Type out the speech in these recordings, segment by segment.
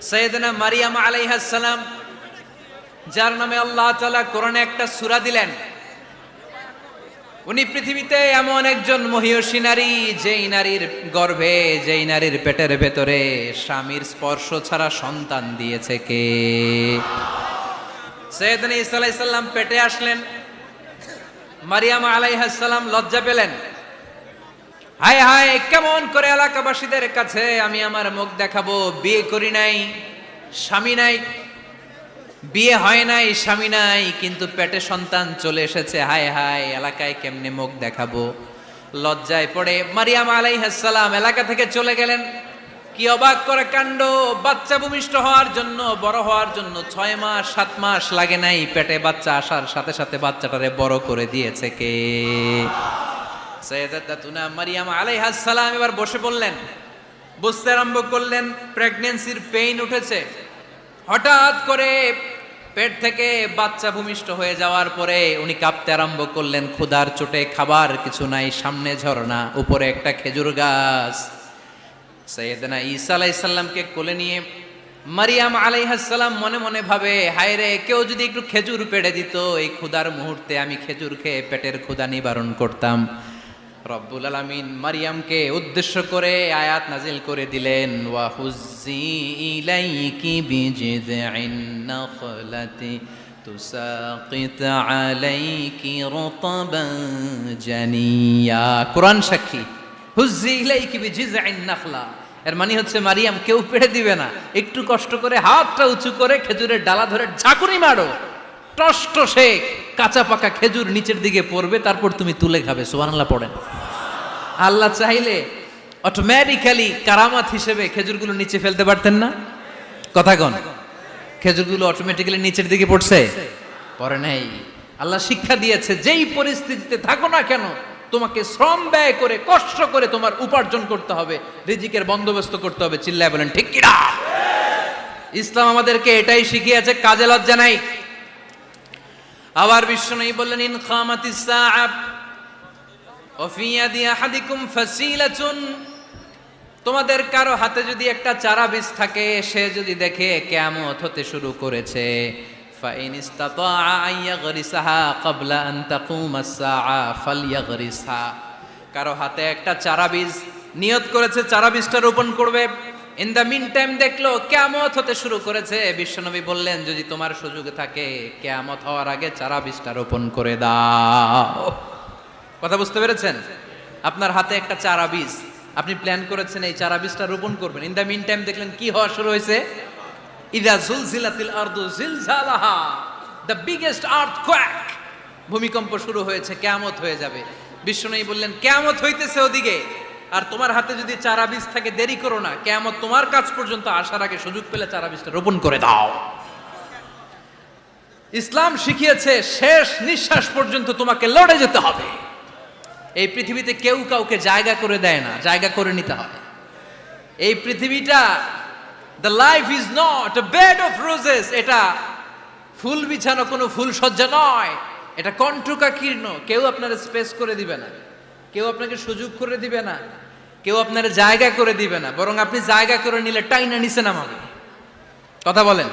সাইয়েদনা মারিয়াম আলাইহিস সালাম, যার নামে আল্লাহ তাআলা কোরআনে একটা সূরা দিলেন, উনি পৃথিবীতে এমন একজন মহিয়সী নারী, যেই নারীর গর্ভে, যেই নারীর পেটের ভেতরে স্বামীর স্পর্শ ছাড়া সন্তান দিয়েছে কে? সাইয়েদনা ঈসা আলাইহিস সালাম পেটে আসলেন, মারিয়াম আলাইহিস সালাম লজ্জা পেলেন। হায় হায়, কেমন করে এলাকাবাসীদের কাছে আমি আমার মুখ দেখাবো? বিয়ে করি নাই, স্বামী নাই, বিয়ে হয় নাই, স্বামী নাই, কিন্তু পেটে সন্তান চলে এসেছে। হায় হায়, এলাকায় কেমনে মুখ দেখাবো? লজ্জায় পড়ে মারিয়াম আলাইহিস সালাম এলাকা থেকে চলে গেলেন। কি অবাক করে কাণ্ড! বাচ্চা ভূমিষ্ঠ হওয়ার জন্য, বড় হওয়ার জন্য 6 মাস 7 মাস লাগে নাই, পেটে বাচ্চা আসার সাথে সাথে বাচ্চাটারে বড় করে দিয়েছে কে? সাইয়েদাতুনা মারিয়াম আলাইহিস সালাম এবার বসে পড়লেন, বুঝতে আরম্ভ করলেন প্রেগন্যান্সির পেইন উঠেছে। হঠাৎ করে পেট থেকে বাচ্চা ভূমিষ্ঠ হয়ে যাওয়ার পরে উনি কাঁপতে আরম্ভ করলেন। ক্ষুধার চোটে খাবার কিছু নাই, সামনে ঝর্ণা, উপরে একটা খেজুর গাছ। সাইয়েদনা ঈসা আলাইহিস সালামকে কোলে নিয়ে মারিয়াম আলাইহিস সালাম মনে মনে ভাবে, হায় রে, কেউ যদি একটু খেজুর পেড়ে দিত, এই ক্ষুধার মুহূর্তে আমি খেজুর খেয়ে পেটের ক্ষুধা নিবারণ করতাম। রব্বুল আলামিন মারিয়ামকে উদ্দেশ্য করে আয়াত নাজিল করে দিলেন, ওয়া হুজ্জি ইলাইকি বিজিযইন নাখলাতি তুসাকিত আলাইকি রতবান জানিয়া। কোরআন সাক্ষী, হুজ্জি ইলাইকি বিজিযইন নাখলা, এর মানে হচ্ছে মারিয়াম, কেউ পেড়ে দিবে না, একটু কষ্ট করে হাতটা উঁচু করে খেজুরের ডালা ধরে ঝাঁকুনি মারো, টসটসে কাঁচা পাকা খেজুর নিচের দিকে পড়বে, তারপর তুমি তুলে খাবে। সুবহানাল্লাহ পড়েন। আল্লাহ চাইলে অটোমেটিক্যালি কারামাত হিসেবে খেজুরগুলো নিচে ফেলতে পারতেন না? কথা কন, খেজুরগুলো অটোমেটিক্যালি নিচের দিকে পড়ছে? পড়ে নাই। আল্লাহ শিক্ষা দিয়েছে, যেই পরিস্থিতিতে থাকো না কেন, তোমাকে শ্রম ব্যয় করে, কষ্ট করে তোমার উপার্জন করতে হবে, রিজিকের বন্দোবস্ত করতে হবে। চিল্লায় বলেন ঠিক কিনা? ইসলাম আমাদেরকে এটাই শিখিয়েছে, কাজে লজ্জা নাই। আবার বিশ্বনবী বললেন, ইন খামাতিস সাআ ওয়া ফি ইয়াদি আহাদিকুম ফাসিলাতুন, তোমাদের কারো হাতে যদি একটা চারা বীজ থাকে, সে যদি দেখে কিয়ামত হতে শুরু করেছে, ফাইন ইসতাতা আন ইয়াগরিসাহা ক্বাবলা আন তাকুমাস সাআ ফালইয়াগরিসহা, কারো হাতে একটা চারা বীজ নিয়ত করেছে, চারা বীজটা রোপণ করবে, ইন দ্য মিন টাইম দেখলো কিয়ামত হতে শুরু করেছে, বিশ্বনবী বললেন, যদি তোমার সুযোগ থাকে কিয়ামত হওয়ার আগে চারা বীজটা রোপণ করে দাও। কথা বুঝতে পেরেছেন? আপনার হাতে একটা চারা বীজ, আপনি প্ল্যান করেছেন এই চারা বীজটা রোপণ করবেন, ইন দ্য মিন টাইম দেখলেন কি হওয়া শুরু হয়েছে? ইযা জুলজিলাতিল আরদু জিলজালাহা, দ্য বিগেস্ট আর্থকোয়েক, ভূমিকম্প শুরু হয়েছে, কিয়ামত হয়ে যাবে। বিশ্বনবী বললেন, কিয়ামত হইতেছে ওদিকে, আর তোমার হাতে যদি চারা বীজ থাকে, দেরি করো না, কিয়ামত তোমার কাছ পর্যন্ত আসার আগে সুযোগ পেলে চারা বীজটা রোপণ করে দাও। ইসলাম শিখিয়েছে শেষ নিঃশ্বাস পর্যন্ত তোমাকে লড়ে যেতে হবে। এই পৃথিবীতে কেউ কাউকে জায়গা করে দেয় না, জায়গা করে নিতে হয়। এই পৃথিবীটা, the life is not a bed of roses, এটা ফুল বিছানো কোনো ফুল সজ্জা নয়, এটা কণ্টকাকীর্ণ। কেউ আপনার স্পেস করে দিবে না, কেউ আপনাকে সুযোগ করে দিবে না, কেউ আপনার জায়গা করে দিবে না, বরং আপনি জায়গা করে নিলে টাইনা নিচে নামাবে। কথা বলেন?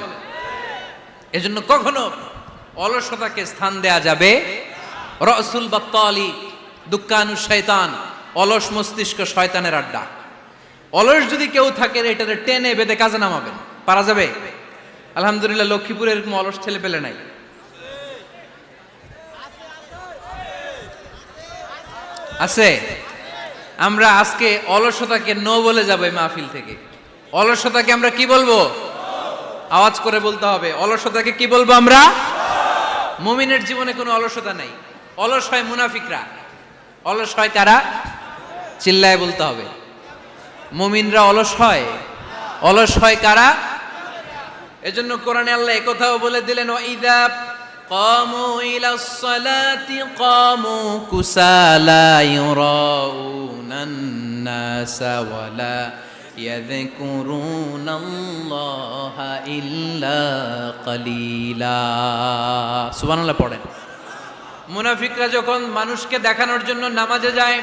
এজন্য কখনো অলসতাকে স্থান দেয়া যাবে। রসুল বাত্তালি দুক্কানু শয়তান, অলস মস্তিষ্ক শয়তানের আড্ডা। অলস যদি কেউ থাকে, এটাতে টেনে বেঁধে কাজে নামাবেন, পারা যাবে? আলহামদুলিল্লাহ, লক্ষ্মীপুরে এরকম অলস ছেলে পেলে নাই। আছে? আমরা আজকে অলসতাকে নো বলে যাবো এই মাহফিল থেকে। অলসতাকে আমরা কি বলবো? আওয়াজ করে বলতে হবে, অলসতাকে কি বলবো আমরা? মুমিনের জীবনে কোনো অলসতা নাই। অলস হয় মুনাফিকরা। অলস হয় কারা? চিল্লায় বলতে হবে। মুমিনরা অলস হয়। অলস হয় কারা? এজন্য কোরআনে আল্লাহ একথাও বলে দিলেন, ওয়াইদা কামু ইলাস সালাতি কামু কুসালা ইউরাউনান নাসা ওয়ালা ইয়াযকুরুনাল্লাহা ইল্লা কালিলা। সুবহানাল্লাহ পড়েন। মুনাফিকরা যখন মানুষকে দেখানোর জন্য নামাজে যায়,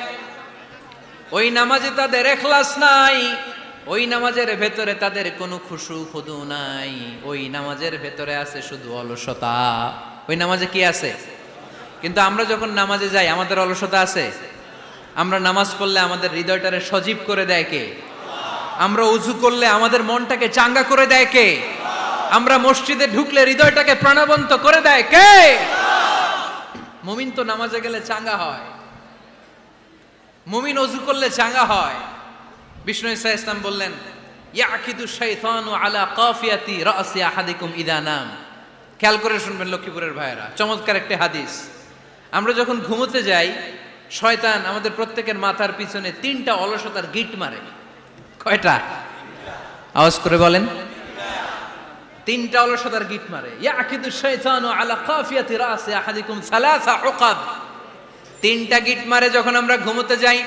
ওই নামাজে তাদের ইখলাস নাই, ওই নামাজের ভেতরে তাদের কোনো খুশু খুদু নাই, ওই নামাজের ভেতরে আছে শুধু অলসতা। ওই নামাজে কি আছে? কিন্তু আমরা যখন নামাজে যাই আমাদের অলসতা আছে? আমরা নামাজ পড়লে আমাদের হৃদয়টারে সজীব করে দেয় কে? আমরা উযু করলে আমাদের মনটাকে চাঙ্গা করে দেয় কে? আমরা মসজিদে ঢুকলে হৃদয়টাকে প্রাণবন্ত করে দেয় কে? মুমিন তো নামাজে গেলে চাঙ্গা হয়, মুমিন ওযু করলে চাঙ্গা হয়। বিষ্ণু ঈসা ইসলাম বললেন, ইয়াকিদু শাইতানু আলা কাফিয়াতি রাসি আহাদিকুম ইদা নাম। খেয়াল করে শুনবেন লক্ষ্মীপুরের ভাইয়েরা, চমৎকার একটা হাদিস। আমরা যখন ঘুমোতে যাই, শয়তান আমাদের প্রত্যেকের মাথার পিছনে 3টা অলসতার গিট মারে। কয়টা? আওয়াজ করে বলেন। 3টা অলসতার গিট মারে। ইয়াকিদু শাইতানু আলা কাফিয়াতি রাসি আহাদিকুম সালাসা উকাব। 3টা গিট মারে যখন আমরা ঘুমোতে যাই।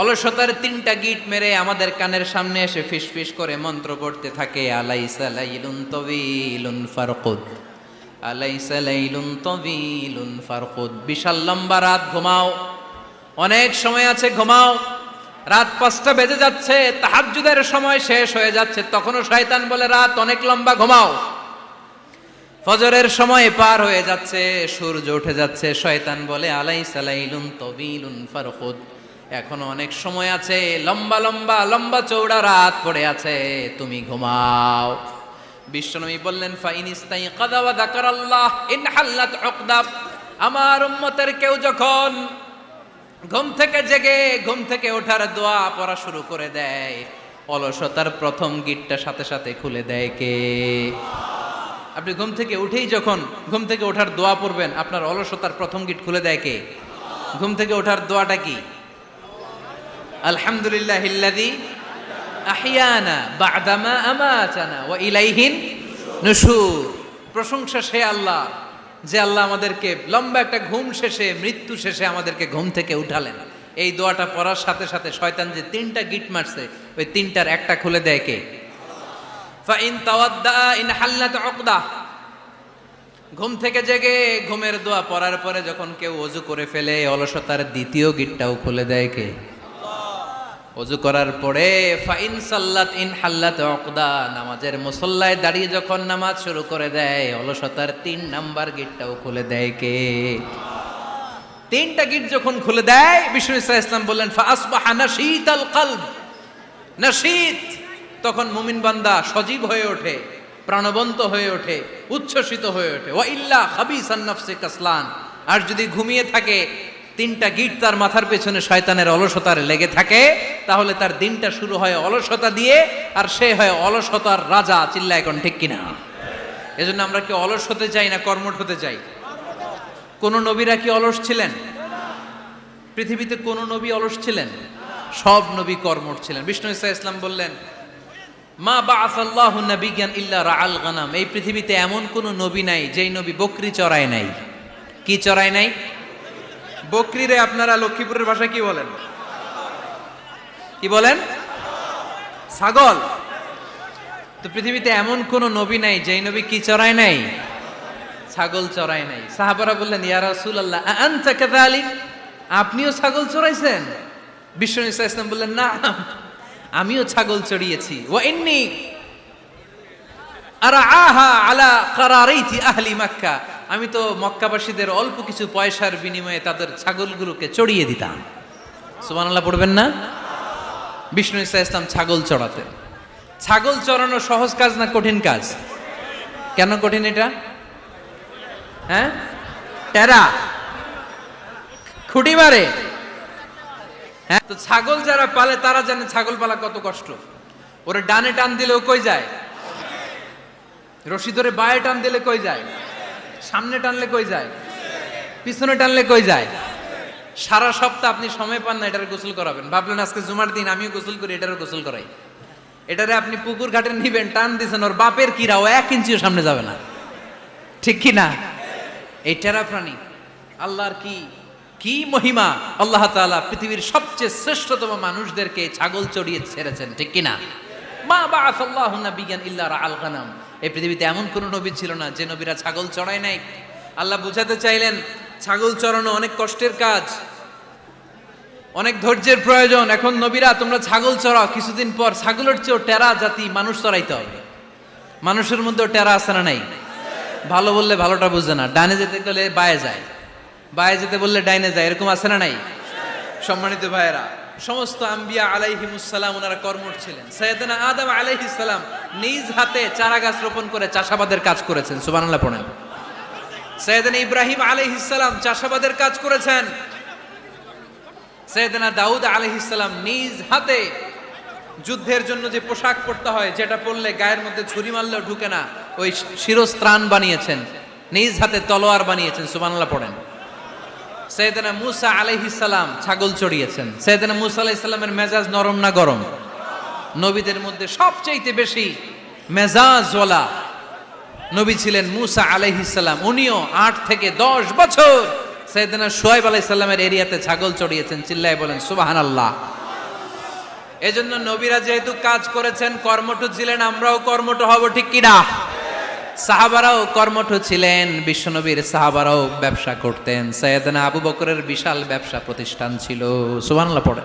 অলসতার 3টা গিট মেরে আমাদের কানের সামনে এসে ফিসফিস করে মন্ত্র পড়তে থাকে, আলাইসা লাইলুন তাওয়িলুন ফারকুদ, আলাইসা লাইলুন তাওয়িলুন ফারকুদ। বিশাল লম্বা রাত, ঘুমাও, অনেক সময় আছে, ঘুমাও। রাত 5টা বেজে যাচ্ছে, তাহাজ্জুদের সময় শেষ হয়ে যাচ্ছে, তখনও শয়তান বলে রাত অনেক লম্বা, ঘুমাও। ফজরের সময় পার হয়ে যাচ্ছে, সূর্য উঠে যাচ্ছে, শয়তান বলে আলাইসা লাইলুন তাওয়িলুন ফারকুদ, এখনো অনেক সময় আছে, লম্বা লম্বা লম্বা চৌড়া রাত পড়ে আছে, তুমি ঘুমাও। বিশ্বনবী বললেন, ফাইন ইস্তাইকাযা ওয়া যাকারাল্লাহ ইনহাল্লাত উকদা। আমার উম্মতের কেউ যখন ঘুম থেকে জেগে ঘুম থেকে ওঠার দোয়া পড়া শুরু করে দেয়, অলসতার প্রথম গিটটা সাথে সাথে খুলে দেয় কে? আপনি ঘুম থেকে উঠেই যখন ঘুম থেকে ওঠার দোয়া পড়বেন, আপনার অলসতার প্রথম গিট খুলে দেয় কে? ঘুম থেকে ওঠার দোয়াটা কি? আলহামদুলিল্লাহিল্লাযী আহইয়ানা বা'দামা আমাতানা ওয়া ইলাইহিন নুশুর। প্রশংসা সে আল্লাহ, যে আল্লাহ আমাদেরকে লম্বা একটা ঘুম শেষে, মৃত্যু শেষে আমাদেরকে ঘুম থেকে উঠালেন। এই দোয়াটা পড়ার সাথে সাথে শয়তান যে 3টা গিট মারছে, ওই 3টার একটা খুলে দেয় কে? ফাইন তাওয়াদ্দা ইনহাল্লাত উকদা। ঘুম থেকে জেগে ঘুমের দোয়া পড়ার পরে যখন কেউ ওযু করে ফেলে, অলসতার দ্বিতীয় গিটটাও খুলে দেয় কে? ওযু করার পরে ফাইন সাল্লাত ইনহাল্লাত উকদা, নামাজের মুসল্লায় দাঁড়িয়ে যখন নামাজ শুরু করে দেয়, অলসতার 3 নাম্বার গিটটাও খুলে দেয় কে? 3টা গিট যখন খুলে দেয়, বিষ্ণু ঈসা ইসলাম বললেন, ফাআসবাহা নাশীতাল কলব। নাশীত, তখন মুমিন বান্দা সজীব হয়ে ওঠে, প্রাণবন্ত হয়ে ওঠে, উচ্ছ্বসিত হয়ে ওঠে। ওয়া ইল্লা খাবিসান নাফসি কাসলান। আর যদি ঘুমিয়ে থাকে, 3টা গিট তার মাথার পেছনে শয়তানের অলসতার লেগে থাকে, তাহলে তার দিনটা শুরু হয় অলসতা দিয়ে, আর সে হয় অলসতার রাজা। চিল্লা এখন ঠিক কিনা? এজন্য আমরা কি অলস হতে চাই না কর্মঠ হতে চাই? কোন নবীরা কি অলস ছিলেন? পৃথিবীতে কোন নবী অলস ছিলেন? সব নবী কর্মঠ ছিলেন। বিষ্ণু ঈসা ইসলাম বললেন, মা বাআসাল্লাহু নাবিয়্যান ইল্লা রাআল গানাম। এই পৃথিবীতে এমন কোন নবী নাই যেই নবী বকরি চড়ায় নাই। কি চড়ায় নাই? বকরিরে আপনারা লক্ষ্মীপুরের ভাষায় কি বলেন? কি বলেন? ছাগল। তো পৃথিবীতে এমন কোন নবী নাই যেই নবী কি চড়ায় নাই? ছাগল চড়ায় নাই। সাহাবারা বললেন, ইয়া রাসূলুল্লাহ আনতা কাযালিক, আপনিও ছাগল চড়াইছেন? বিষ্ণু ঈসা ইসলাম বললেন, না, আমিও ছাগল চড়িয়েছি। ওয়া ইন্নী আরআহা আলা কারারাইতি আহলি মক্কা, আমি তো মক্কাবাসীদের অল্প কিছু পয়সার বিনিময়ে তাদের ছাগলগুলোকে চড়িয়ে দিতাম। সুবহানাল্লাহ পড়বেন না? বিষ্ণু ঈসা ইসলাম ছাগল চড়াতেন। ছাগল চড়ানো সহজ কাজ না কঠিন কাজ? কেন কঠিন এটা? হ্যাঁ, টেরা, খুঁটি মারে। হ্যাঁ, তো ছাগল যারা পালে তারা জানে ছাগল পালা কত কষ্ট। ওরে ডানে টান দিলেও কই যায়? রশি ধরে বায়ে টান দিলে কই যায়? সামনে টানলে কই যায়? পিছনে টানলে কই যায়? সারা সপ্তাহ আপনি সময় পান না এটার গোসল করাবেন। ভাবলেন আজকে জুমার দিন আমিও গোসল করি, এটারও গোসল করাই। এটারে আপনি পুকুর ঘাটে নিবেন, টান দিছেন, ওর বাপের কিরা ও 1 ইঞ্চিও সামনে যাবে না। ঠিক কি না? এই টেরা প্রাণী আল্লাহর কি কি মহিমা! আল্লাহ তাআলা পৃথিবীর সবচেয়ে শ্রেষ্ঠতম মানুষদেরকে ছাগল চড়িয়ে ছেড়েছেন। ঠিক কি না? মা বাআসাল্লাহু নাবিয়্যান ইল্লা রাআল গানাম। এই পৃথিবীতে এমন কোন নবী ছিল না যে নবীরা ছাগল চড়ায় নাই। আল্লাহ বুঝাতে চাইলেন ছাগল চড়ানো অনেক কষ্টের কাজ। অনেক ধৈর্যের প্রয়োজন। এখন নবীরা তোমরা ছাগল চড়াও, কিছুদিন পর ছাগলের চেয়েও টেরা জাতি মানুষ চড়াইতে হবে। মানুষের মধ্যেও টেরা আছে না নাই? ভালো বললে ভালোটা বুঝে না, ডানে যেতে গেলে বায়ে যায়, বায়ে যেতে বললে ডাইনে যায়, এরকম আছে না নাই? সম্মানিত ভাইয়েরা, সমস্ত আম্বিয়া আলাইহিমুসসালাম ওনারা কর্মঠ ছিলেন। সাইয়েদনা আদম আলাইহিস সালাম নিজ হাতে চারা গাছ রোপণ করে চাষাবাদের কাজ করেছেন, সুবহানাল্লাহ পড়েন। সাইয়েদনা ইব্রাহিম আলাইহিস সালাম চাষাবাদের কাজ করেছেন। সাইয়েদনা দাউদ আলাইহিস সালাম নিজ হাতে যুদ্ধের জন্য যে পোশাক পরতে হয়, যেটা পরলে গায়ের মধ্যে ছুরি মারলেও ঢুকে না, ওই শিরস্ত্রাণ বানিয়েছেন, নিজ হাতে তলোয়ার বানিয়েছেন, সুবহানাল্লাহ পড়েন। সাইয়েদনা মূসা আলাইহিস সালাম ছাগল চড়িয়েছেন। সাইয়েদনা মূসা আলাইহিস সালামের মেজাজ নরম না গরম? নবীদের মধ্যে সবচাইতে বেশি মেজাজওয়ালা নবী ছিলেন মূসা আলাইহিস সালাম। উনিও 8 থেকে 10 বছর সাইয়েদনা শুআয়ব আলাইহিস সালামের এরিয়াতে ছাগল চড়িয়েছেন। চিল্লায় বলেন সুবহানাল্লাহ। এজন্য নবীরা যেহেতু কাজ করেছেন, কর্মঠ ছিলেন, আমরাও কর্মঠ হব, ঠিক কিনা? সাহাবারাও কর্মঠ ছিলেন, বিশ্বনবীর সাহাবারাও ব্যবসা করতেন। সাইয়েদনা আবু বকরের বিশাল ব্যবসা প্রতিষ্ঠান ছিল, সুবহানাল্লাহ পড়ে।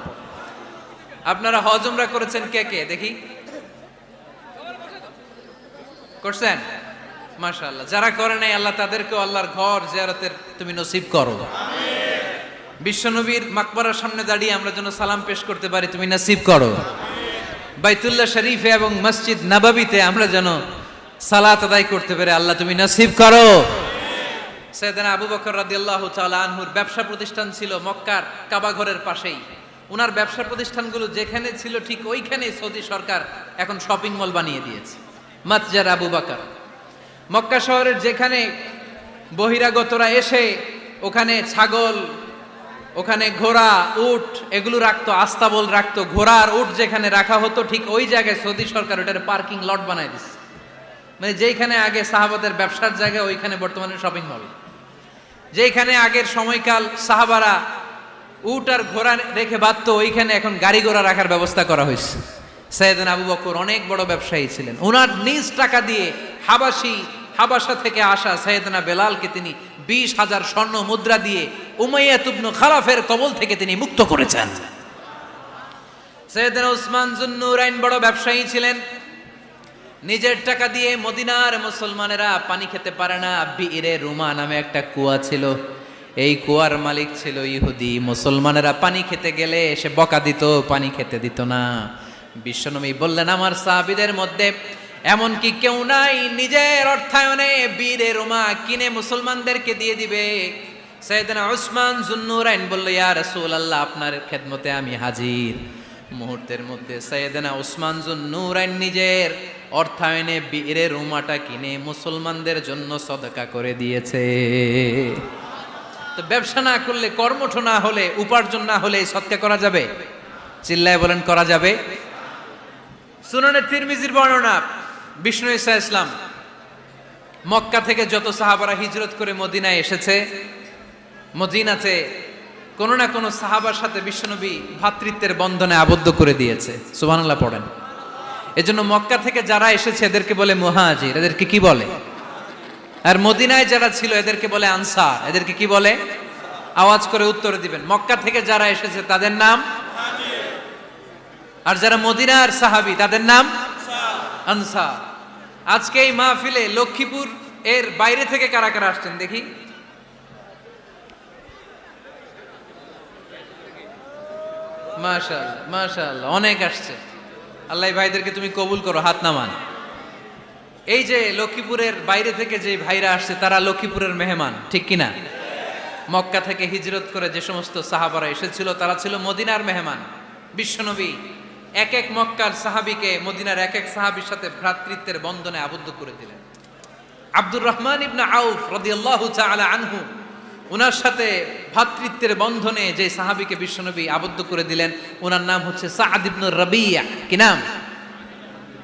আপনারা হজ উমরা করেছেন কে কে দেখি? করছেন? মাশাআল্লাহ। যারা করে নাই আল্লাহ তাদেরকেও আল্লাহর ঘর জিয়ারতের তুমি নসিব করো। বিশ্বনবীর মাকবারার সামনে দাঁড়িয়ে আমরা যেন সালাম পেশ করতে পারি, তুমি নসিব করো। বাইতুল্লাহ শরীফে এবং মসজিদ নববীতে আমরা যেন সালাত আদায় করতে পারে, আল্লাহ তুমি নসিব করো। সাইয়েদনা আবু বকর রাদিয়াল্লাহু তাআলা আনহুর ব্যবসা প্রতিষ্ঠান ছিল মক্কার কাবা ঘরের পাশেই। ওনার ব্যবসা প্রতিষ্ঠানগুলো যেখানে ছিল ঠিক ওইখানে সৌদি সরকার এখন শপিং মল বানিয়ে দিয়েছে, মাতজার আবু বকর। মক্কা শহরের যেখানে বহিরাগতরা এসে ওখানে ছাগল, ওখানে ঘোড়া, উট এগুলো রাখতো, আস্তাবল রাখতো, ঘোড়া আর উট যেখানে রাখা হতো ঠিক ওই জায়গায় সৌদি সরকার ওটার পার্কিং লট বানায় দিচ্ছে। মানে যেখানে আগে সাহাবাদের ব্যবসার জায়গা, ওইখানে বর্তমানে শপিং মল। যেখানে আগের সময়কাল সাহাবারা উট আর ঘোড়া রেখে বাঁধতো, ওইখানে এখন গাড়ি ঘোড়া রাখার ব্যবস্থা করা হয়েছে। সাইয়েদনা আবু বকর অনেক বড় ব্যবসায়ী ছিলেন। ওনার নিজ টাকা দিয়ে হাবাসা থেকে আসা সাইয়েদনা বেলালকে তিনি 20,000 স্বর্ণ মুদ্রা দিয়ে উমাইয়া ইবনে খালাফের কবল থেকে তিনি মুক্ত করেছেন। সাইয়েদনা উসমান যুন্নুরাইন বড় ব্যবসায়ী ছিলেন। নিজের টাকা দিয়ে মদিনার মুসলমানেরা পানি খেতে পারে না, বিইরে রুমা নামে একটা কুয়া ছিল, এই কুয়ার মালিক ছিল ইহুদি। মুসলমানেরা পানি খেতে গেলে সে বকা দিত, পানি খেতে দিত না। বিশ্বনবী বললেন, আমার সাহাবীদের মধ্যে এমন কি কেউ নাই নিজের অর্থায়নে বীরে রুমা কিনে মুসলমানদেরকে দিয়ে দিবে? সাইয়েদনা উসমান যুন্নুরাইন বলল, ইয়া রাসূলুল্লাহ, আপনার খেদমতে আমি হাজির। মুহূর্তের মধ্যে সাইয়েদনা উসমান যুন্নুরাইন নিজের অর্থায়নে বীরে রুমাটা কিনে মুসলমানদের জন্য সদকা করে দিয়েছে। তো ব্যবসা না করলে, কর্মঠ না হলে, উপার্জন না হলে এই সদকা করা যাবে? চিল্লায় বলেন করা যাবে? সুনানে তিরমিজির বর্ণনা, বিষ্ণু ঈসা ইসলাম মক্কা থেকে যত সাহাবারা হিজরত করে মদিনায় এসেছে, মদিনাতে কোনো না কোনো সাহাবার সাথে বিশ্বনবী ভ্রাতৃত্বের বন্ধনে আবদ্ধ করে দিয়েছে, সুবহানাল্লাহ পড়েন। এজন্য মক্কা থেকে যারা এসেছে এদেরকে বলে মুহাজির, এদেরকে কি বলে? আর মদিনায় যারা ছিল এদেরকে বলে আনসার, এদেরকে কি বলে? আওয়াজ করে উত্তর দিবেন। মক্কা থেকে যারা এসেছে তাদের নাম মুহাজির, আর যারা মদিনার সাহাবী তাদের নাম আনসার। আজকে এই মাহফিলে লক্ষ্মীপুর এর বাইরে থেকে কারা কারা আসছেন দেখি? মাশাআল্লাহ, মাশাআল্লাহ, অনেক আসছে। আল্লাহ ভাইদেরকে তুমি কবুল করো, হাত নামান। এই যে লক্ষ্মীপুরের বাইরে থেকে যে ভাইরা আসছে তারা লক্ষ্মীপুরের মেহমান, ঠিক কিনা? মক্কা থেকে হিজরত করে যে সমস্ত সাহাবারা এসেছিল তারা ছিল মদিনার মেহমান। বিশ্বনবী এক এক মক্কার সাহাবীকে মদিনার এক এক সাহাবীর সাথে ভ্রাতৃত্বের বন্ধনে আবদ্ধ করে দিলেন। আব্দুর রহমান ইবনে আউফ রাদিয়াল্লাহু তাআলা আনহু, ওনার সাথে ভ্রাতৃত্বের বন্ধনে যে সাহাবীকে বিশ্বনবী আবদ্ধ করে দিলেন ওনার নাম হচ্ছে সাদ ইবনে রাবিয়া। কি নাম?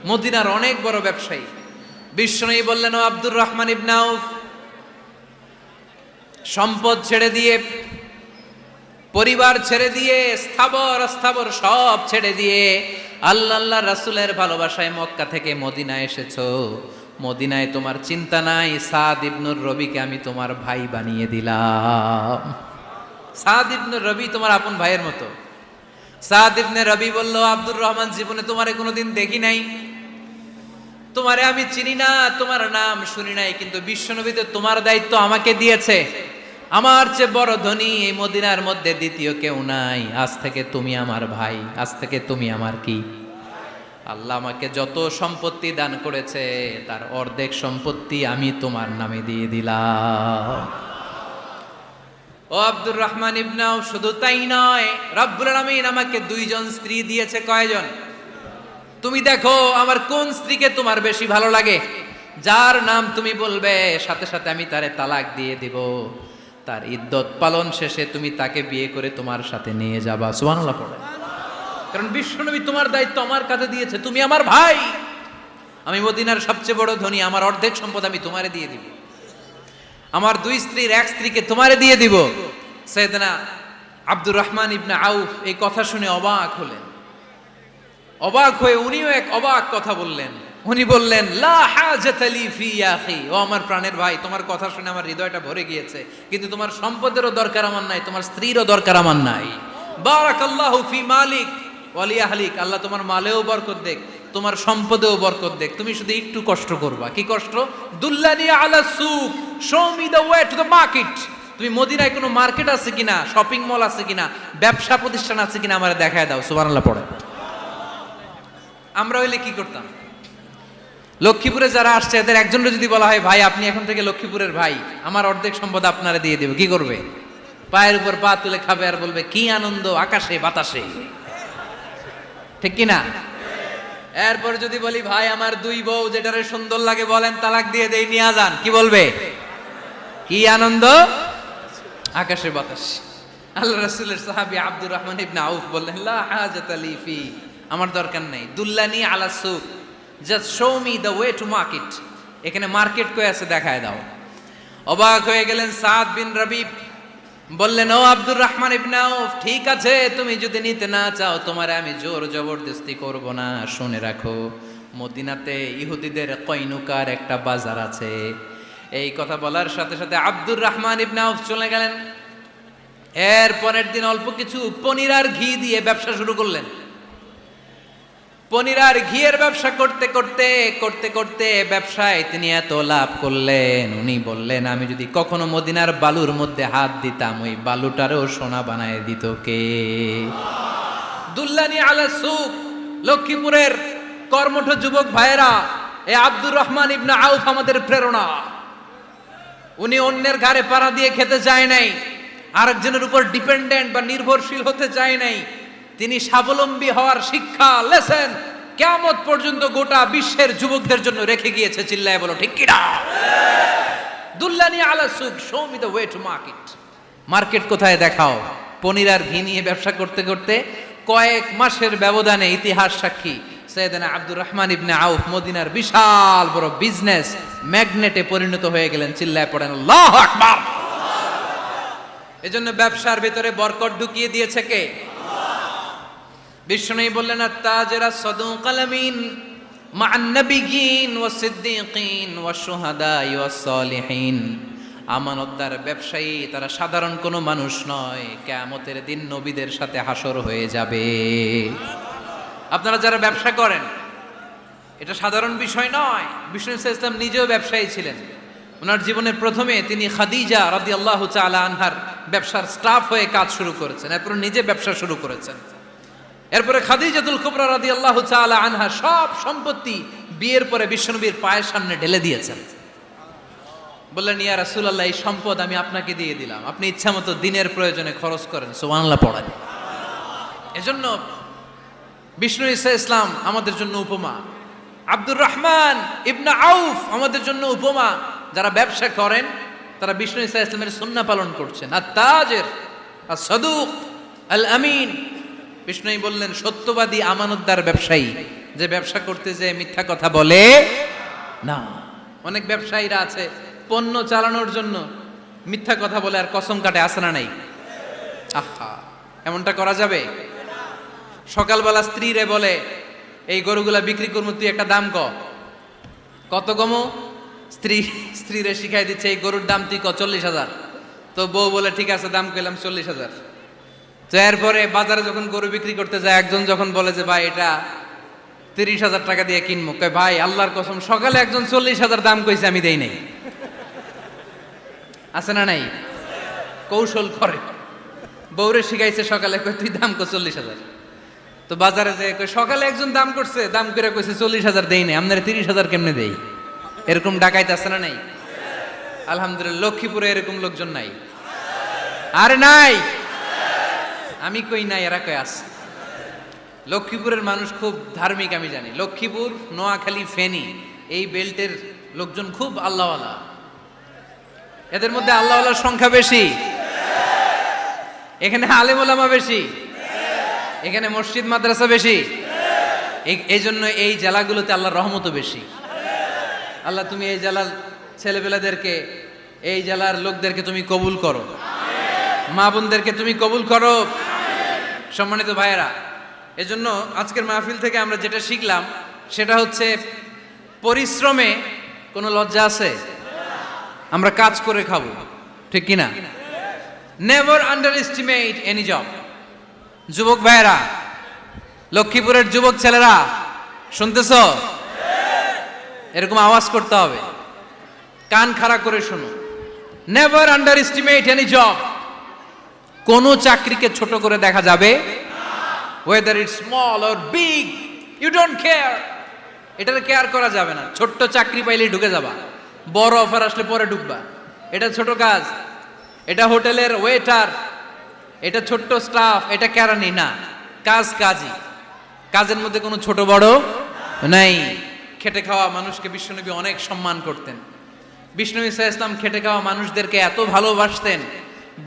মদিনার অনেক বড় ব্যবসায়ী। বিশ্বনবী বললেন, ও আব্দুর রহমান ইবনে আউফ, সম্পদ ছেড়ে দিয়ে, পরিবার ছেড়ে দিয়ে, স্থাবর অস্থাবর সব ছেড়ে দিয়ে আল্লাহ রাসূলের ভালোবাসায় মক্কা থেকে মদিনায় এসেছো। মদিনায় তোমার চিন্তা নাই, সাদ ইবনুর রবিকে আমি তোমার ভাই বানিয়ে দিলাম। সাদ ইবনুর রবি তোমার আপন ভাইয়ের মতো। সাদ ইবনে রবি বলল, আব্দুর রহমান, জীবনে তোমারে কোনোদিন দেখি নাই, তোমারে আমি চিনি না, তোমার নাম শুনি নাই, কিন্তু বিশ্বনবী তো তোমার দায়িত্ব আমাকে দিয়েছে। আমার চেয়ে বড় ধনী এই মদিনার মধ্যে দ্বিতীয় কেউ নাই। আজ থেকে তুমি আমার ভাই, আজ থেকে তুমি আমার কি? আল্লাহ আমাকে যত সম্পত্তি দান করেছে তার অর্ধেক সম্পত্তি আমি তোমার নামে দিয়ে দিলাম। ও আব্দুর রহমান ইবনে আউফ, শুধু তাই নয়, রব্বুল আলামিন আমাকে দুইজন স্ত্রী দিয়েছে। কয়জন? তুমি দেখো আমার কোন স্ত্রীকে তোমার বেশি ভালো লাগে, যার নাম তুমি বলবে সাথে সাথে আমি তারে তালাক দিয়ে দিব। তার ইদ্যত পালন শেষে তুমি তাকে বিয়ে করে তোমার সাথে নিয়ে যাবা। সুবহানাল্লাহ পড়ে। কারণ বিশ্বনবী তোমার দায়িত্ব আমার কাছে দিয়েছে, তুমি আমার ভাই, আমি মদিনার সবচেয়ে বড় ধনী, আমার অর্ধেক সম্পদ আমি তোমারে দিয়ে দিব, আমার দুই স্ত্রীর এক স্ত্রীকে তোমারে দিয়ে দিব। সাইয়েদনা আব্দুর রহমান ইবনে আউফ এই কথা শুনে অবাক হলেন। অবাক হয়ে উনিও এক অবাক কথা বললেন। উনি বললেন, লা হাজাতা লি ফি ইয়া আখি, ও আমার প্রাণের ভাই, তোমার কথা শুনে আমার হৃদয়টা ভরে গিয়েছে, কিন্তু তোমার সম্পদেরও দরকার আমার নাই, তোমার স্ত্রীরও দরকার আমার নাই। বারাকাল্লাহু ফি মালিক ওয়া লি আহলিক, আল্লাহ তোমার মালেও বরকত দেখ, তোমার সম্পদেও বরকত দেখ। তুমি শুধু একটু কষ্ট করবা। কি কষ্ট? দুল্লানি আলা সুক, show me the way to the market. তুমি মদিনায় কোনো মার্কেট আছে কিনা, শপিং মল আছে কিনা, ব্যবসা প্রতিষ্ঠান আছে কিনা আমারে দেখায় দাও। সুবহানাল্লাহ পড়ে। আমরা হইলে কি করতাম? লক্ষ্মীপুরে যারা আসছে এদের একজনের যদি বলা হয়, ভাই আপনি এখন থেকে লক্ষ্মীপুরের ভাই, আমার অর্ধেক সম্পদ আপনারে দিয়ে দেব, কি করবে? পায়ের উপর পা তুলে খাবে আর বলবে, কি আনন্দ আকাশে বাতাসে, ঠিক কিনা? এরপর যদি বলি, ভাই আমার দুই বউ, যেটারে সুন্দর লাগে বলেন তালাক দিয়ে দেই, নিয়ে যান, কি বলবে? কি আনন্দ আকাশে বাতাস। আল্লাহ রাসূলের সাহাবী আব্দুর রহমান ইবনে আউফ বললেন, লা হাজাতা লি ফি, আমার দরকার নেই। দুল্লানি আলা সুক, just show me the way to market, এখানে মার্কেট কই আছে দেখায় দাও। অবাক হয়ে গেলেন সাদ বিন রবি, বললেন, ও আব্দুর রহমান ইবনে আউফ, ঠিক আছে, তুমি যদি নিতে না চাও তোমারে আমি জোর জবরদস্তি করব না। শুনে রাখো, মদিনাতে ইহুদিদের কয়নুকার একটা বাজার আছে। এই কথা বলার সাথে সাথে আব্দুর রহমান ইবনে আউফ চলে গেলেন। এর পরের দিন অল্প কিছু পনির আর ঘি দিয়ে ব্যবসা শুরু করলেন। পনির আর ঘিয়ের ব্যবসা করতে করতে করতে করতে ব্যবসায় তিনি এত লাভ করলেন, উনি বললেন, আমি যদি কখনো মদিনার বালুর মধ্যে হাত দিতাম, ওই বালুটারও সোনা বানায় দিত কে? দুল্লানি আলা সুক, লক্ষ্মীপুরের কর্মঠ যুবক ভাইয়েরা, এ আব্দুর রহমান ইবনে আউফ আমাদের প্রেরণা। উনি অন্যের ঘাড়ে পাড়া দিয়ে খেতে চায় নাই, আরেকজনের উপর ডিপেন্ডেন্ট বা নির্ভরশীল হতে চায় নাই। তিনি স্বাবলম্বী হওয়ার শিক্ষা, লেসেন কিয়ামত পর্যন্ত গোটা বিশ্বের যুবকদের জন্য রেখে গিয়েছে। চিল্লায় বলো ঠিক কিনা? দুল্লানি আলা সুক, show me the way to market. Market কোথায় দেখাও। পনির আর ঘি নিয়ে ব্যবসা করতে করতে কয়েক মাসের ব্যবধানে ইতিহাস সাক্ষী, সাইয়েদনা আব্দুর রহমান ইবনে আউফ মদিনার বিশাল বড় বিজনেস ম্যাগনেটে পরিণত হয়ে গেলেন। চিল্লায় পড়েন আল্লাহু আকবার। এজন্য ব্যবসার ভিতরে বরকত ঢুকিয়ে দিয়েছে কে? বিষ্ণু বললেন, আত-তাজিরা সাদুকাল আমিন মা'আন নাবিয়্যিন ওয়াস সিদ্দীকিন ওয়াশ শুহাদা ওয়াস সালিহিন। আমানতদার ব্যবসায়ী তারা সাধারণ কোনো মানুষ নয়, কিয়ামতের দিন নবীদের সাথে হাসর হয়ে যাবে। আপনারা যারা ব্যবসা করেন, এটা সাধারণ বিষয় নয়। বিষ্ণু সাল্লাল্লাহু আলাইহি ওয়াসাল্লাম নিজেও ব্যবসায়ী ছিলেন। ওনার জীবনের প্রথমে তিনি খাদিজা রাদিয়াল্লাহু তাআলা আনহার ব্যবসার স্টাফ হয়ে কাজ শুরু করেছেন, এরপর নিজে ব্যবসা শুরু করেছেন। এরপরে খাদিজাতুল কুবরা রাদিয়াল্লাহু তাআলা আনহা সব সম্পত্তি বিয়ের পরে বিশ্বনবীর পায়ের সামনে ঢেলে দিয়েছেন। বললেন, ইয়া রাসূলুল্লাহ, এই সম্পদ আমি আপনাকে দিয়ে দিলাম, আপনি ইচ্ছামতো দিনের প্রয়োজনে খরচ করেন। সুবহানাল্লাহ পড়েন। এজন্য বিষ্ণু ঈসা ইসলাম আমাদের জন্য উপমা, আব্দুর রহমান ইবনে আউফ আমাদের জন্য উপমা। যারা ব্যবসা করেন তারা বিষ্ণু ঈসা ইসলামের সুন্নাহ পালন করছেন। আত-তাজির আস-সাদুক আল আমিন, বিষ্ণুই বললেন সত্যবাদী আমানতদার ব্যবসায়ী, যে ব্যবসা করতে যে মিথ্যা কথা বলে না। অনেক ব্যবসায়ীরা আছে পণ্য চালানোর জন্য মিথ্যা কথা বলে আর কসম কাটে, আছে না নাই? আহা, এমনটা করা যাবে? সকালবেলা স্ত্রীরে বলে, এই গরুগুলা বিক্রি করবো, তুই একটা দাম কত কমো? স্ত্রীরে শিখাই দিচ্ছে, এই গরুর দাম তুই 40,000। তো বউ বলে, ঠিক আছে দাম কইলাম 40,000। তো এরপরে বাজারে যখন গরু বিক্রি করতে যায়, একজন যখন বলে যে ভাই এটা 30,000 টাকা দিয়ে কিনবো, কয় ভাই আল্লাহর কসম সকালে একজন 40,000 দাম কইছে, আমি দেই নাই। আছে না নাই? কৌশল করে, বউরে শিখাইছে সকালে, কয় তুই দাম কর 40,000। তো বাজারে যে সকালে একজন দাম করছে, দাম করে কইছে 40,000 দেই নাই, আপনারা 30,000 কেমনে দেই? এরকম ডাকাইতে আছে না নাই? আলহামদুলিল্লাহ লক্ষ্মীপুরে এরকম লোকজন নাই। আরে নাই, আমি কই নাই, এরা কই আছে। লক্ষ্মীপুরের মানুষ খুব ধার্মিক, আমি জানি। লক্ষ্মীপুর, নোয়াখালী, ফেনী এই বেল্টের লোকজন খুব আল্লাহওয়ালা। এদের মধ্যে আল্লাহওয়ালার সংখ্যা বেশি, এখানে আলেম ওলামা বেশি, এখানে মসজিদ মাদ্রাসা বেশি। এই জন্য এই জেলাগুলোতে আল্লাহর রহমতও বেশি। আল্লাহ তুমি এই জেলার ছেলেপেলাদেরকে, এই জেলার লোকদেরকে তুমি কবুল করো, মা বোনদেরকে তুমি কবুল করো। সম্মানিত ভাইয়েরা, এজন্য আজকের মাহফিল থেকে আমরা যেটা শিখলাম সেটা হচ্ছে পরিশ্রমে কোনো লজ্জা আছে? আমরা কাজ করে খাবো, ঠিক কিনা? Never under estimate any job. যুবক ভাইয়েরা, লক্ষ্মীপুরের যুবক ছেলেরা শুনতেছ? এরকম আওয়াজ করতে হবে, কান খাড়া করে শোনো। Never under estimate any job. কোনো চাকরিকে ছোট করে দেখা যাবে, whether it's small or big, you don't care. এটার কেয়ার করা যাবে না। ছোট্ট চাকরি পাইলেই ঢুকে যাবা, বড় অফার আসলে পরে ঢুকবা। এটা ছোট কাজ, এটা হোটেলের ওয়েটার, এটা ছোট্ট স্টাফ, এটা কেরানি না। কাজ কাজই, কাজের মধ্যে কোনো ছোট বড় নাই। খেটে খাওয়া মানুষকে বিশ্বনবী অনেক সম্মান করতেন। বিশ্বনবী সাল্লাল্লাহু আলাইহি ওয়াসাল্লাম খেটে খাওয়া মানুষদেরকে এত ভালোবাসতেন,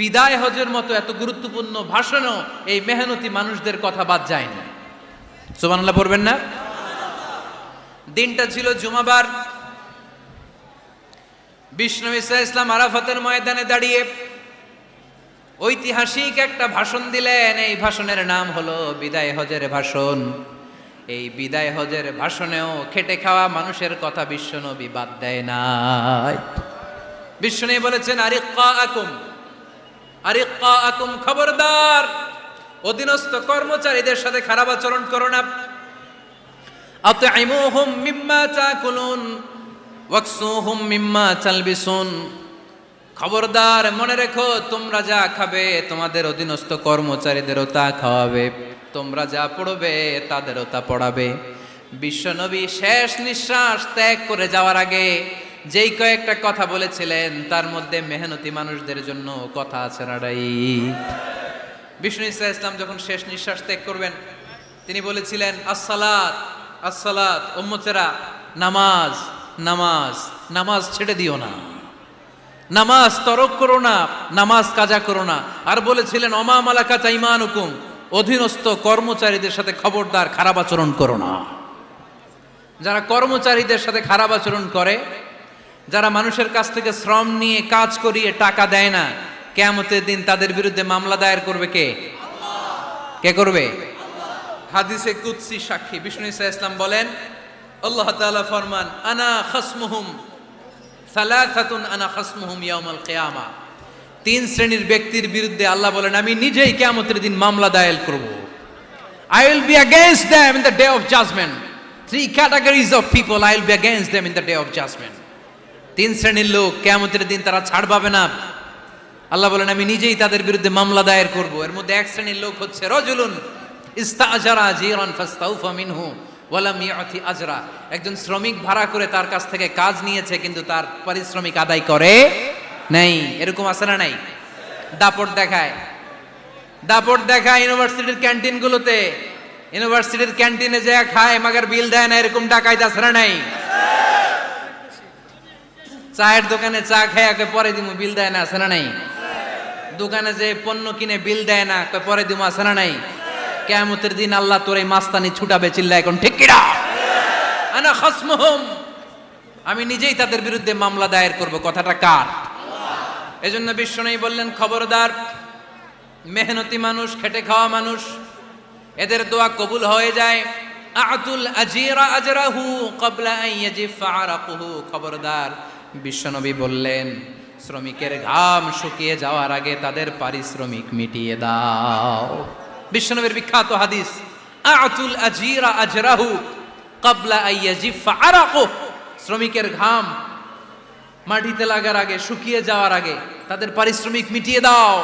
বিদায় হজের মতো এত গুরুত্বপূর্ণ ভাষণও এই মেহনতি মানুষদের কথা বাদ যায়নি। সুবহানাল্লাহ পড়বেন না? দিনটা ছিল জুমাবার। বিশ্বনবী সাল্লাল্লাহু আলাইহি ওয়াসাল্লাম আরাফাতের ময়দানে দাঁড়িয়ে ঐতিহাসিক একটা ভাষণ দিলেন। এই ভাষণের নাম হলো বিদায় হজের ভাষণ। এই বিদায় হজের ভাষণেও খেটে খাওয়া মানুষের কথা বিশ্বনবী বাদ দেয় নাই। বিশ্বনবী বলেছেন, আরিক্কাকুম আরিক্কাকুম, খবরদার অধীনস্থ কর্মচারীদের সাথে খারাপ আচরণ করো না। আতঈমুহুম মিম্মা তাকুলুন ওয়াকসুহুম মিম্মা তালবিসুন। খবরদার মনে রেখো, তোমরা যা খাবে তোমাদের অধীনস্থ কর্মচারীদেরও তা খাওয়াবে, তোমরা যা পড়বে তাদেরও তা পড়াবে। বিশ্বনবী শেষ নিঃশ্বাস ত্যাগ করে যাওয়ার আগে যেই কয়েকটা কথা বলেছিলেন তার মধ্যে মেহনতি মানুষদের জন্য কথা আছে না নাই? বিষ্ণু ইসলাম যখন শেষ নিঃশ্বাস ত্যাগ করবেন, তিনি বলেছিলেন, আসসালাত আসসালাত, উম্মতেরা নামাজ নামাজ, নামাজ ছেড়ে দিও না, নামাজ তরক করো না, নামাজ কাজা করো না। আর বলেছিলেন, অমা মালাকাত আইমানুকুম, অধীনস্থ কর্মচারীদের সাথে খবরদার খারাপ আচরণ করো না। যারা কর্মচারীদের সাথে খারাপ আচরণ করে, যারা মানুষের কাছ থেকে শ্রম নিয়ে কাজ করিয়ে টাকা দেয় না, কিয়ামতের দিন তাদের বিরুদ্ধে মামলা দায়ের করবে কে? কে করবে? হাদিসে কুদসি সাক্ষী বিষ্ণু ইসলাম বলেন, আল্লাহ তাআলা ফরমান, আনা খাসমুহুম সালাসাতুন আনা খাসমুহুম ইয়াউমাল কিয়ামা। তিন শ্রেণীর ব্যক্তির বিরুদ্ধে আল্লাহ বলেন, আমি নিজেই কিয়ামতের দিন মামলা দায়ের করব। I will be against them in the day of judgment. Three categories of people, I will be against them in the day of judgment. তিন শ্রেণীর লোক কিয়ামতের দিন তারা ছাড় পাবে না। আল্লাহ বলেন, আমি নিজেই তাদের বিরুদ্ধে মামলা দায়ের করব। এর মধ্যে এক শ্রেণীর লোক হচ্ছে রাজুলুন ইস্তাজারা জিরান ফাস্তাউফা মিনহু ওয়া লাম ইয়াতি আজরা। একজন শ্রমিক ভাড়া করে তার কাছ থেকে কাজ নিয়েছে, কিন্তু তার পারিশ্রমিক আদায় করে নাই। এরকম আছে না নাই? দাপট দেখায়, দাপট দেখায় ইউনিভার্সিটির ক্যান্টিনগুলোতে। ইউনিভার্সিটির ক্যান্টিনে যায় খায়, মাগার বিল দেয় না, এরকম ডাকাইত আছে না নাই? চায়ের দোকানে চা খায়, পরে দিমু, বিল দেয় না, আছে না নাই? দোকানে যে পণ্য কিনে বিল দেয় না, পরে দিমু, আছে না নাই? কিয়ামতের দিন আল্লাহ তোর এই মাস্তানি ছুটাবে, চিল্লা এখন ঠিক কিনা? আনা খাসমুহুম, আমি নিজেই তাদের বিরুদ্ধে মামলা দায়ের করব। কথাটা কার? এজন্য বিশ্বনবী বললেন, খবরদার মেহনতি মানুষ, খেটে খাওয়া মানুষ, এদের দোয়া কবুল হয়ে যায়। আতুল আজিরা আজরাহু ক্বাবলা আন ইয়াজিফা আরাকুহু। খবরদার, বিশ্বনবী বললেন, শ্রমিকের ঘাম শুকিয়ে যাওয়ার আগে তাদের পারিশ্রমিক মিটিয়ে দাও। বিশ্বনবীর বিখ্যাত হাদিস, আতুল আজিরা আজরাহু ক্বাবলা আইয়াজিফা আরাকু, শ্রমিকের ঘাম মাটিতে লাগার আগে, শুকিয়ে যাওয়ার আগে তাদের পারিশ্রমিক মিটিয়ে দাও।